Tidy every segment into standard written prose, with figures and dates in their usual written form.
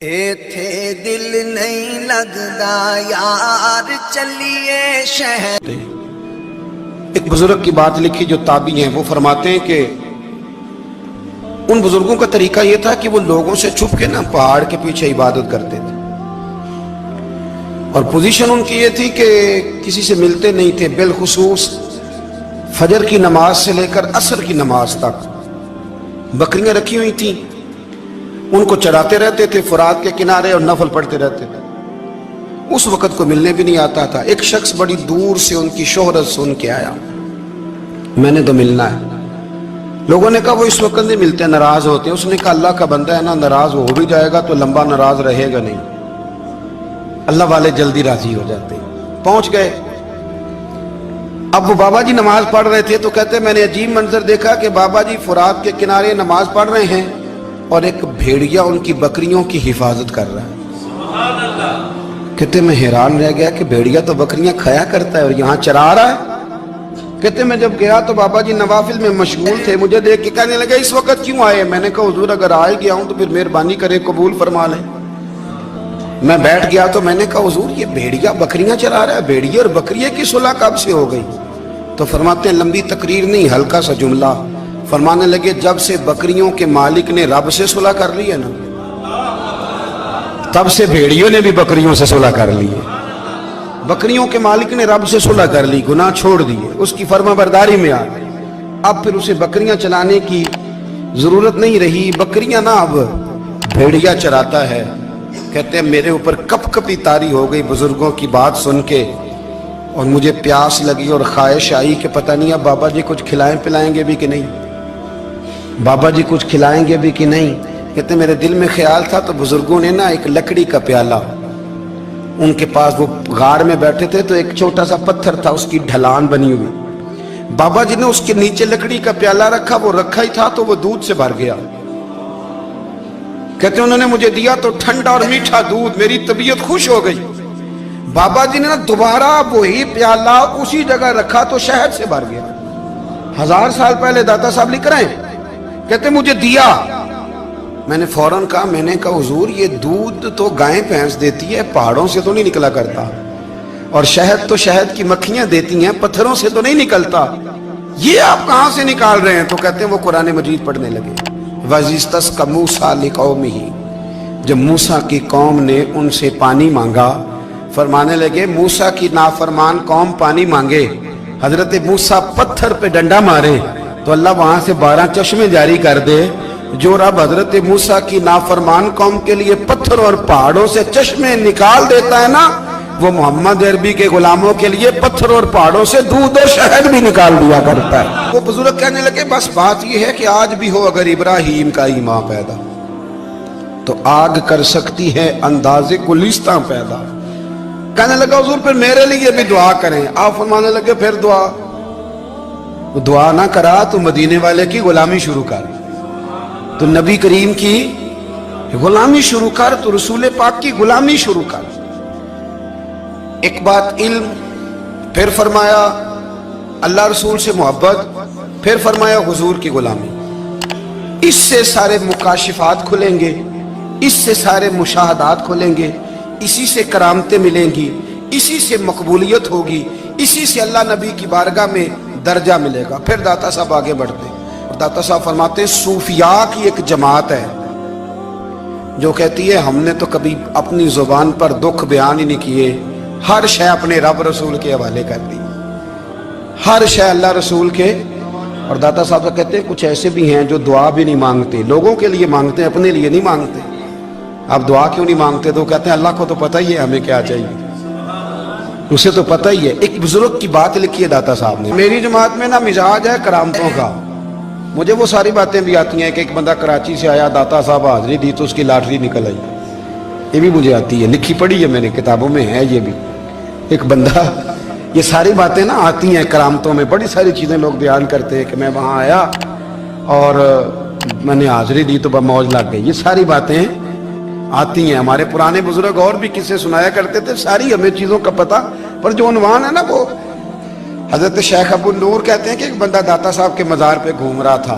ایتھے دل نہیں لگدا یار چلیے شہر۔ ایک بزرگ کی بات لکھی جو تابعی ہیں، وہ فرماتے ہیں کہ ان بزرگوں کا طریقہ یہ تھا کہ وہ لوگوں سے چھپ کے پہاڑ کے پیچھے عبادت کرتے تھے، اور پوزیشن ان کی یہ تھی کہ کسی سے ملتے نہیں تھے، بالخصوص فجر کی نماز سے لے کر عصر کی نماز تک بکریاں رکھی ہوئی تھیں، ان کو چراتے رہتے تھے فرات کے کنارے اور نفل پڑھتے رہتے تھے۔ اس وقت کو ملنے بھی نہیں آتا تھا۔ ایک شخص بڑی دور سے ان کی شہرت سن کے آیا، میں نے تو ملنا ہے۔ لوگوں نے کہا وہ اس وقت نہیں ملتے، ناراض ہوتے ہیں۔ اس نے کہا اللہ کا بندہ ہے نا، ناراض ہو بھی جائے گا تو لمبا ناراض رہے گا نہیں، اللہ والے جلدی راضی ہو جاتے ہیں۔ پہنچ گئے۔ اب وہ بابا جی نماز پڑھ رہے تھے تو کہتے میں نے عجیب منظر دیکھا کہ بابا جی فرات کے کنارے نماز پڑھ رہے ہیں اور ایک بھیڑیا ان کی بکریوں کی حفاظت کر رہا ہے۔ کہتے میں حیران رہ گیا کہ بھیڑیا تو بکریاں کھایا کرتا ہے اور یہاں چرا رہا ہے۔ کہتے میں جب گیا تو بابا جی نوافل میں مشغول تھے، مجھے دیکھ کے کہنے لگے اس وقت کیوں آئے؟ میں نے کہا حضور اگر آئے گیا ہوں تو پھر مہربانی کرے قبول فرما لیں۔ میں بیٹھ گیا تو میں نے کہا حضور یہ بھیڑیا بکریاں چرا رہا ہے، بھیڑیا اور بکریے کی صلح کب سے ہو گئی؟ تو فرماتے ہیں لمبی تقریر نہیں، ہلکا سا جملہ۔ فرمانے لگے جب سے بکریوں کے مالک نے رب سے صلح کر لی ہے نا، تب سے بھیڑیوں نے بھی بکریوں سے صلح کر لی ہے۔ بکریوں کے مالک نے رب سے صلح کر لی، گناہ چھوڑ دیے، اس کی فرما برداری میں آ گئے۔ اب پھر اسے بکریاں چلانے کی ضرورت نہیں رہی، بکریاں نہ اب بھیڑیا چراتا ہے۔ کہتے ہیں میرے اوپر کپ کپی طاری ہو گئی بزرگوں کی بات سن کے، اور مجھے پیاس لگی اور خواہش آئی کہ پتہ نہیں اب بابا جی کچھ کھلائیں پلائیں گے بھی کہ نہیں، بابا جی کچھ کھلائیں گے بھی کہ نہیں۔ کہتے میرے دل میں خیال تھا تو بزرگوں نے ایک لکڑی کا پیالہ، ان کے پاس وہ غار میں بیٹھے تھے تو ایک چھوٹا سا پتھر تھا، اس کی ڈھلان بنی ہوئی، بابا جی نے اس کے نیچے لکڑی کا پیالہ رکھا، وہ رکھا ہی تھا تو وہ دودھ سے بھر گیا۔ کہتے انہوں نے مجھے دیا تو ٹھنڈا اور میٹھا دودھ، میری طبیعت خوش ہو گئی۔ بابا جی نے دوبارہ وہی پیالہ اسی جگہ رکھا تو شہد سے بھر گیا۔ 1000 سال پہلے داتا صاحب لکھ رہے ہیں، کہتے مجھے دیا۔ میں نے فوراً کہا، میں نے کہا حضور یہ دودھ تو گائیں بھینس دیتی ہے، پہاڑوں سے تو نہیں نکلا کرتا، اور شہد تو شہد کی مکھیاں دیتی ہیں، پتھروں سے تو نہیں نکلتا، یہ آپ کہاں سے نکال رہے ہیں؟ تو کہتے ہیں وہ قرآن مجید پڑھنے لگے۔ وَإِذِ اسْتَسْقَى مُوسَىٰ لِقَوْمِهِ، جب موسیٰ کی قوم نے ان سے پانی مانگا، فرمانے لگے موسیٰ کی نافرمان قوم پانی مانگے، حضرت موسیٰ پتھر پہ ڈنڈا مارے تو اللہ وہاں سے 12 چشمے جاری کر دے۔ جو رب حضرت موسیٰ کی نافرمان قوم کے لیے پتھر اور پہاڑوں سے چشمے نکال دیتا ہے نا، وہ محمد عربی کے غلاموں کے لیے پتھر اور پہاڑوں سے دودھ اور شہد بھی نکال دیا کرتا ہے۔ وہ بزرگ کہنے لگے بس بات یہ ہے کہ آج بھی ہو اگر ابراہیم کا ایمان پیدا تو آگ کر سکتی ہے انداز گلستاں پیدا۔ کہنے لگا حضور پھر میرے لیے بھی دعا کریں۔ آپ فرمانے لگے پھر دعا نہ کرا تو مدینے والے کی غلامی شروع کر، تو نبی کریم کی غلامی شروع کر، تو رسول پاک کی غلامی شروع کر۔ ایک بات علم، پھر فرمایا اللہ رسول سے محبت، پھر فرمایا حضور کی غلامی۔ اس سے سارے مکاشفات کھلیں گے، اس سے سارے مشاہدات کھلیں گے، اسی سے کرامتیں ملیں گی، اسی سے مقبولیت ہوگی، اسی سے اللہ نبی کی بارگاہ میں درجہ ملے گا۔ پھر داتا صاحب آگے بڑھتے اور داتا صاحب فرماتے ہیں صوفیاء کی ایک جماعت ہے جو کہتی ہے ہم نے تو کبھی اپنی زبان پر دکھ بیان ہی نہیں کیے، ہر شے اپنے رب رسول کے حوالے کر دی، ہر شے اللہ رسول کے۔ اور داتا صاحب کہتے ہیں کچھ ایسے بھی ہیں جو دعا بھی نہیں مانگتے، لوگوں کے لیے مانگتے ہیں، اپنے لیے نہیں مانگتے۔ آپ دعا کیوں نہیں مانگتے؟ تو کہتے ہیں اللہ کو تو پتہ ہی ہے ہمیں کیا چاہیے، اسے تو پتہ ہی ہے۔ ایک بزرگ کی بات لکھی ہے داتا صاحب نے، میری جماعت میں مزاج ہے کرامتوں کا، مجھے وہ ساری باتیں بھی آتی ہیں کہ ایک بندہ کراچی سے آیا، داتا صاحب حاضری دی تو اس کی لاٹری نکل آئی، یہ بھی مجھے آتی ہے، لکھی پڑھی ہے میں نے، کتابوں میں ہے یہ بھی۔ ایک بندہ، یہ ساری باتیں آتی ہیں کرامتوں میں، بڑی ساری چیزیں لوگ بیان کرتے ہیں کہ میں وہاں آیا اور میں نے حاضری دی تو موج لگ گئی، یہ ساری باتیں آتی ہیں۔ ہمارے پرانے بزرگ اور بھی قصے سنایا کرتے تھے، ساری ہمیں چیزوں کا پتہ، پر جو عنوان ہے نا وہ حضرت شیخ ابو نور کہتے ہیں کہ ایک بندہ داتا صاحب کے مزار پہ گھوم رہا تھا،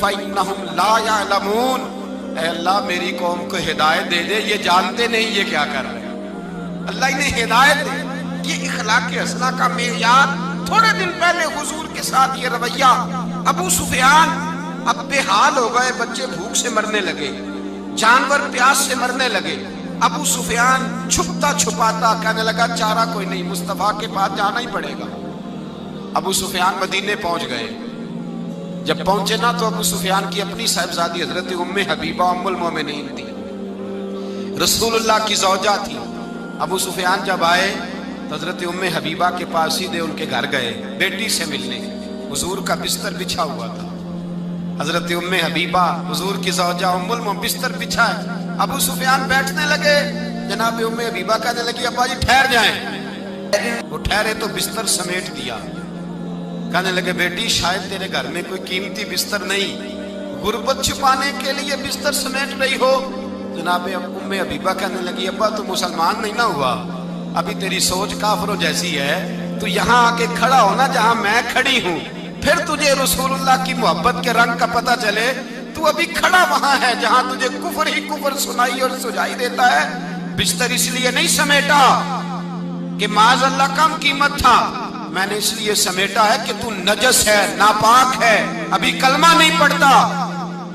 فإنہم لا یعلمون، اے اللہ میری قوم کو ہدایت دے دے، یہ جانتے نہیں یہ کیا کر رہے ہیں، اللہ انہیں ہدایت دے۔ یہ اخلاق حسنہ کا معیار۔ تھوڑے دن پہلے حضور کے ساتھ یہ رویہ، ابو سفیان اب بے حال ہو گئے، بچے بھوک سے مرنے لگے، جانور پیاس سے مرنے لگے، ابو سفیان چھپتا چھپاتا کہنے لگا چارہ کوئی نہیں، مصطفیٰ کے پاس جانا ہی پڑے گا۔ ابو سفیان مدینے پہنچ گئے، جب پہنچے نا تو ابو سفیان کی اپنی صاحبزادی حضرت ام حبیبہ ام المومنین تھی، رسول اللہ کی زوجہ تھی۔ ابو سفیان جب آئے تو حضرت ام حبیبہ کے پاس سیدھے ان کے گھر گئے بیٹی سے ملنے۔ حضور کا بستر بچھا ہوا تھا، حضرت ام حبیبہ حضور کی زوجہ ام المومنین بستر بچھا ہے، ابو سفیان بیٹھنے لگے، جناب ام حبیبہ کہنے لگی ابا جی ٹھہر جائیں، وہ ٹھہرے تو بستر سمیٹ دیا، کہنے لگے بیٹی شاید تیرے گھر میں کوئی قیمتی بستر نہیں، غربت چھپانے کے لیے بستر سمیٹ رہی ہو۔ جناب ام حبیبہ کہنے لگی ابا تو مسلمان نہیں نہ ہوا، ابھی تیری سوچ کافروں جیسی ہے، تو یہاں آ کے کھڑا ہونا جہاں میں کھڑی ہوں، پھر تجھے رسول اللہ کی محبت کے رنگ کا پتہ چلے، تو ابھی کھڑا وہاں ہے جہاں تجھے کفر ہی کفر سنائی اور سجائی دیتا ہے۔ بستر اس لیے نہیں سمیٹا کہ معاذ اللہ کم قیمت تھا، میں نے اس لیے سمیٹا ہے کہ تو نجس ہے، ناپاک ہے، ابھی کلمہ نہیں پڑھتا،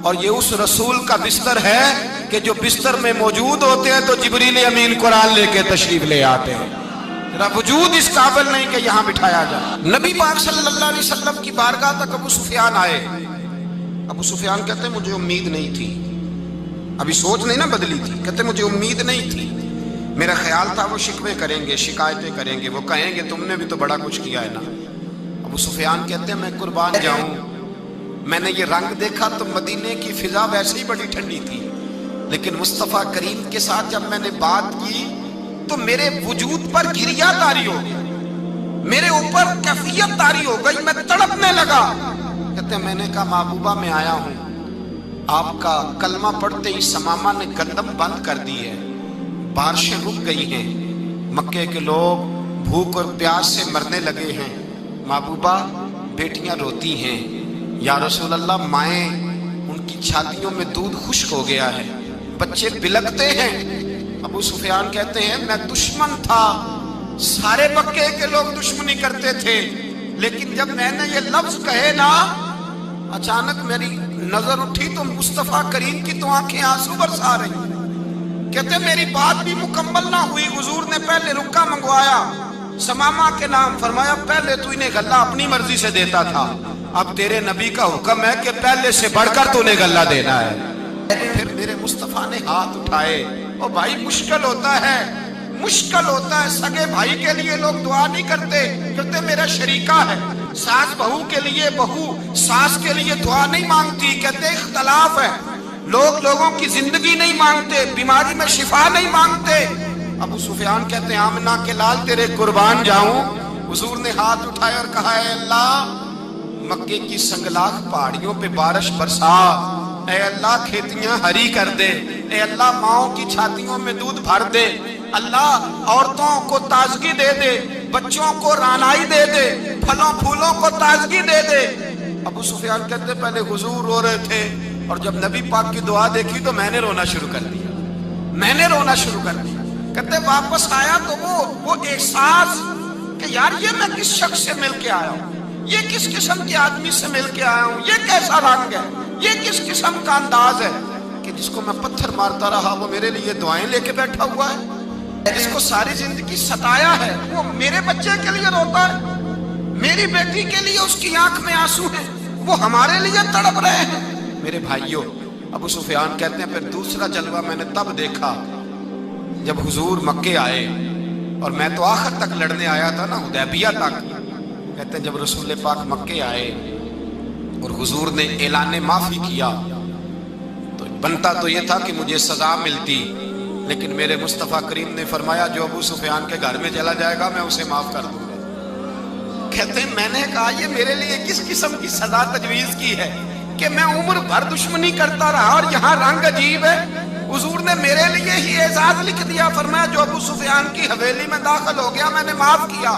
اور یہ اس رسول کا بستر ہے کہ جو بستر میں موجود ہوتے ہیں تو جبریل امین قرآن لے کے تشریف لے آتے ہیں، ذرا وجود اس قابل نہیں کہ یہاں بٹھایا جائے۔ نبی پاک صلی اللہ علیہ وسلم کی بارگاہ تک ابو سفیان آئے، ابو سفیان کہتے ہیں مجھے امید نہیں تھی، ابھی سوچ نہیں نہ بدلی تھی، کہتے مجھے امید نہیں تھی، میرا خیال تھا وہ شکوے کریں گے، شکایتیں کریں گے، وہ کہیں گے تم نے بھی تو بڑا کچھ کیا ہے نا۔ ابو سفیان کہتے ہیں میں قربان جاؤں، میں نے یہ رنگ دیکھا تو مدینے کی فضا ویسے ہی بڑی ٹھنڈی تھی، لیکن مصطفیٰ کریم کے ساتھ جب میں نے بات کی تو میرے وجود پر گریہ طاری ہو گئی، میرے اوپر کیفیت طاری ہو گئی، میں تڑپنے لگا۔ کہتے ہیں میں نے کہا محبوبہ میں آیا ہوں، آپ کا کلمہ پڑھتے ہی سمامہ نے گندم بند کر دی ہے، بارشیں رک گئی ہیں، مکے کے لوگ بھوک اور پیاس سے مرنے لگے ہیں، محبوبہ بیٹیاں روتی ہیں، یا رسول اللہ مائیں ان کی چھاتیوں میں دودھ خشک ہو گیا ہے، بچے بلکتے ہیں۔ ابو سفیان کہتے ہیں میں دشمن تھا، سارے مکے کے لوگ دشمنی کرتے تھے، لیکن جب میں نے یہ لفظ کہے نا اچانک میری نظر اٹھی تو مصطفیٰ کریم کی تو آنکھیں آنسو برسا رہی۔ کہتے میری بات بھی مکمل نہ ہوئی، حضور نے پہلے رکا منگوایا، سمامہ کے نام فرمایا، پہلے تو انہیں غلہ اپنی مرضی سے دیتا تھا، اب تیرے نبی کا حکم ہے کہ پہلے سے بڑھ کر تو انہیں غلہ دینا ہے۔ پھر میرے مصطفیٰ نے ہاتھ اٹھائے، او بھائی مشکل ہوتا ہے، مشکل ہوتا ہے، سگے بھائی کے لیے لوگ دعا نہیں کرتے، کہتے میرا شریکہ ہے، ساس بہو کے لیے بہو ساس کے لیے دعا نہیں مانگتی، کہتے اختلاف ہے، لوگ لوگوں کی زندگی نہیں مانگتے، بیماری میں شفا نہیں مانگتے۔ ابو سفیان کہتے ہیں آمنہ کے لال تیرے قربان جاؤں، حضور نے ہاتھ اٹھائے اور کہا اے اللہ مکے کی سنگلاخ پہاڑیوں پہ بارش برسا، اے اللہ کھیتیاں ہری کر دے، اے اللہ ماؤں کی چھاتیوں میں دودھ بھر دے، اللہ عورتوں کو تازگی دے دے، بچوں کو رانائی دے دے، پھلوں پھولوں کو تازگی دے دے۔ ابو سفیان کہتے پہلے حضور رو رہے تھے، اور جب نبی پاک کی دعا دیکھی تو میں نے رونا شروع کر دیا، میں نے رونا شروع کر دیا۔ کہتے واپس آیا تو وہ احساس کہ یار یہ میں کس شخص سے مل کے آیا ہوں، یہ کس قسم کے آدمی سے مل کے آیا ہوں، یہ کیسا رنگ ہے، یہ کس قسم کا انداز ہے کہ جس کو میں پتھر مارتا رہا وہ میرے لیے دعائیں لے کے بیٹھا ہوا ہے، جس کو ساری زندگی ستایا ہے وہ میرے بچے کے لیے روتا ہے، میری بیٹی کے لیے اس کی آنکھ میں آنسو ہیں، وہ ہمارے لیے تڑپ رہے ہیں۔ میرے بھائیوں، ابو سفیان کہتے ہیں پھر دوسرا جلوہ میں نے تب دیکھا جب حضور مکے آئے، اور میں تو آخر تک لڑنے آیا تھا نا، حدیبیہ تک۔ کہتے ہیں جب رسول پاک مکے آئے اور حضور نے اعلان معافی کیا تو بنتا تو یہ تھا کہ مجھے سزا ملتی، لیکن میرے مصطفیٰ کریم نے فرمایا جو ابو سفیان کے گھر میں چلا جائے گا میں اسے معاف کر دوں گا۔ کہتے ہیں میں نے کہا یہ میرے لیے کس قسم کی سزا تجویز کی ہے کہ میں عمر بھر دشمنی کرتا رہا اور یہاں رنگ عجیب ہے۔ حضور نے میرے لیے ہی اعزاز لکھ دیا، فرمایا جو ابو سفیان کی حویلی میں داخل ہو گیا میں نے معاف کیا۔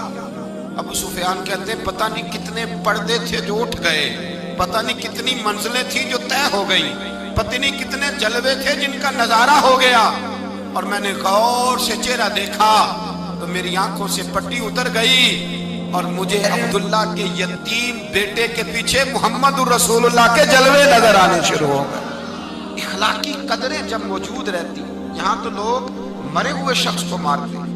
ابو سفیان کہتے ہیں پتہ نہیں کتنے پردے تھے جو اٹھ گئے، پتہ نہیں کتنی منزلیں تھی جو طے ہو گئی، پتہ نہیں کتنے جلوے تھے جن کا نظارہ ہو گیا، اور میں نے غور سے چہرہ دیکھا تو میری آنکھوں سے پٹی اتر گئی، اور مجھے عبداللہ کے یتیم بیٹے کے پیچھے محمد الرسول اللہ کے جلوے نظر آنے شروع ہو گئے۔ اخلاقی قدریں جب موجود رہتی، یہاں تو لوگ مرے ہوئے شخص کو مارتے ہیں،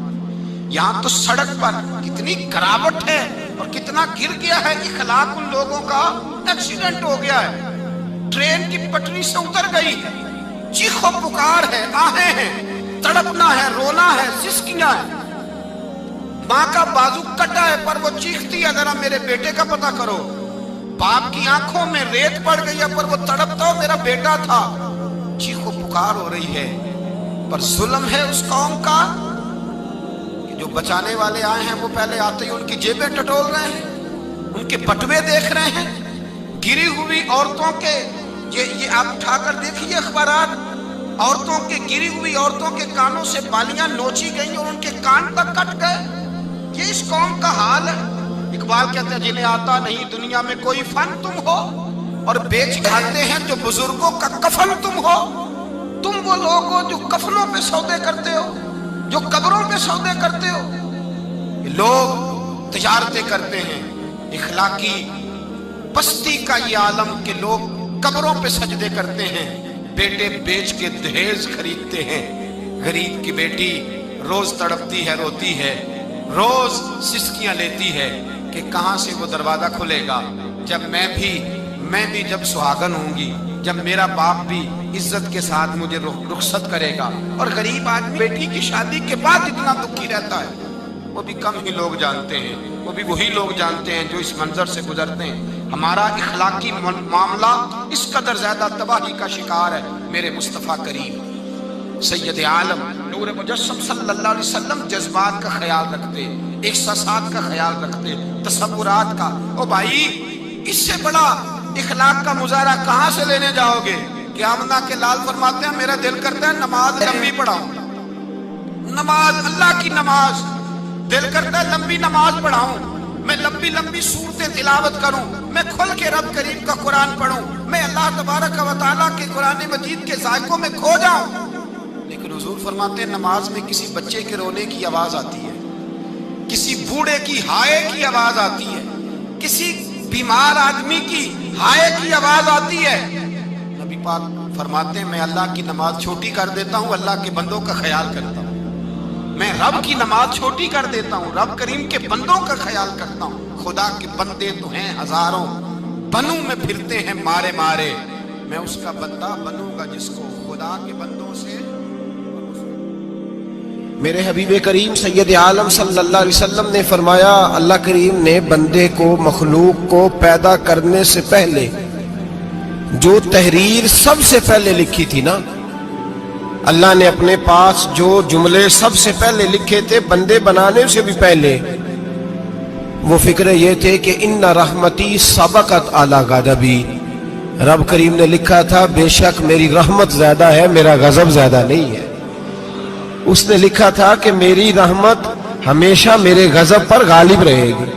یہاں تو سڑک پر کتنی گراوٹ ہے اور کتنا گر گیا ہے، اخلاق ان لوگوں کا ایکسیڈنٹ ہو گیا ہے، ٹرین کی پٹری سے اتر گئی ہے، چیخ و پکار ہے، آہیں ہیں، تڑپنا ہے، رونا ہے، سسکیاں ہے، ماں کا بازو کٹا ہے پر وہ چیختی ہے ذرا میرے بیٹے کا پتہ کرو، باپ کی آنکھوں میں ریت پڑ گئی ہے پر وہ تڑپتا ہو میرا بیٹا تھا، چیخ و پکار ہو رہی ہے، پر ظلم ہے اس قوم کا کہ جو بچانے والے آئے ہیں وہ پہلے آتے ہی ان کی جیبیں ٹٹول رہے ہیں، ان کے بٹوے دیکھ رہے ہیں، گری ہوئی عورتوں کے، یہ آپ اٹھا کر دیکھیے اخبارات، عورتوں کے گری ہوئی عورتوں کے کانوں سے بالیاں نوچی گئی اور ان کے کان تک کٹ گئے، یہ اس قوم کا حال ہے۔ اقبال کہتے ہیں جنہیں آتا نہیں دنیا میں کوئی فن تم ہو، اور بیچ کھاتے ہیں جو بزرگوں کا کفن تم ہو، تم وہ لوگ ہو جو کفنوں پہ سودے کرتے ہو، جو قبروں پہ سودے کرتے ہو، یہ لوگ تجارتیں کرتے ہیں، اخلاقی پستی کا یہ عالم کہ لوگ قبروں پہ سجدے کرتے ہیں، بیٹے بیچ کے دہیز خریدتے ہیں، غریب کی بیٹی روز تڑپتی ہے، روتی ہے، روز سسکیاں لیتی ہے کہ کہاں سے وہ دروازہ کھلے گا، جب میں بھی جب سہاگن ہوں گی، جب میرا باپ بھی عزت کے ساتھ مجھے رخصت کرے گا، اور غریب آدمی بیٹی کی شادی کے بعد اتنا دکھی رہتا ہے، وہ بھی کم ہی لوگ جانتے ہیں، وہ بھی وہی لوگ جانتے ہیں جو اس منظر سے گزرتے ہیں۔ ہمارا اخلاقی معاملہ اس قدر زیادہ تباہی کا شکار ہے۔ میرے مصطفیٰ کریم سید عالم نور مجسم صلی اللہ علیہ وسلم جذبات کا خیال رکھتے، احساسات کا خیال رکھتے، تصورات کا۔ او بھائی، اس سے بڑا اخلاق کا مظاہرہ کہاں سے لینے جاؤ گے کہ آمنہ کے لال فرماتے ہیں میرا دل کرتا ہے نماز لمبی پڑھاؤں، نماز اللہ کی نماز، دل کرتا ہے لمبی نماز پڑھاؤں، میں لمبی لمبی صورتیں تلاوت کروں، میں کھل کے رب کریم کا قرآن پڑھوں، میں اللہ تبارک و تعالیٰ کے قرآن مجید کے ذائقوں میں کھو جاؤں۔ لیکن حضور فرماتے ہیں نماز میں کسی بچے کے رونے کی آواز آتی ہے، کسی بوڑھے کی ہائے کی آواز آتی ہے، کسی بیمار آدمی کی ہائے کی آواز آتی ہے۔ نبی پاک فرماتے ہیں میں اللہ کی نماز چھوٹی کر دیتا ہوں، اللہ کے بندوں کا خیال کرتا ہوں، میں رب کی نماز چھوٹی کر دیتا ہوں، رب کریم کے بندوں کا خیال کرتا ہوں۔ خدا کے بندے تو ہیں ہزاروں، بنوں میں پھرتے ہیں مارے مارے، میں اس کا بندہ بنوں گا جس کو خدا کے بندوں سے۔ میرے حبیب کریم سید عالم صلی اللہ علیہ وسلم نے فرمایا اللہ کریم نے بندے کو، مخلوق کو پیدا کرنے سے پہلے جو تحریر سب سے پہلے لکھی تھی نا، اللہ نے اپنے پاس جو جملے سب سے پہلے لکھے تھے بندے بنانے سے بھی پہلے، وہ فکر یہ تھے کہ ان رحمتی سبقت اعلی غضبی، رب کریم نے لکھا تھا بے شک میری رحمت زیادہ ہے، میرا غضب زیادہ نہیں ہے۔ اس نے لکھا تھا کہ میری رحمت ہمیشہ میرے غضب پر غالب رہے گی۔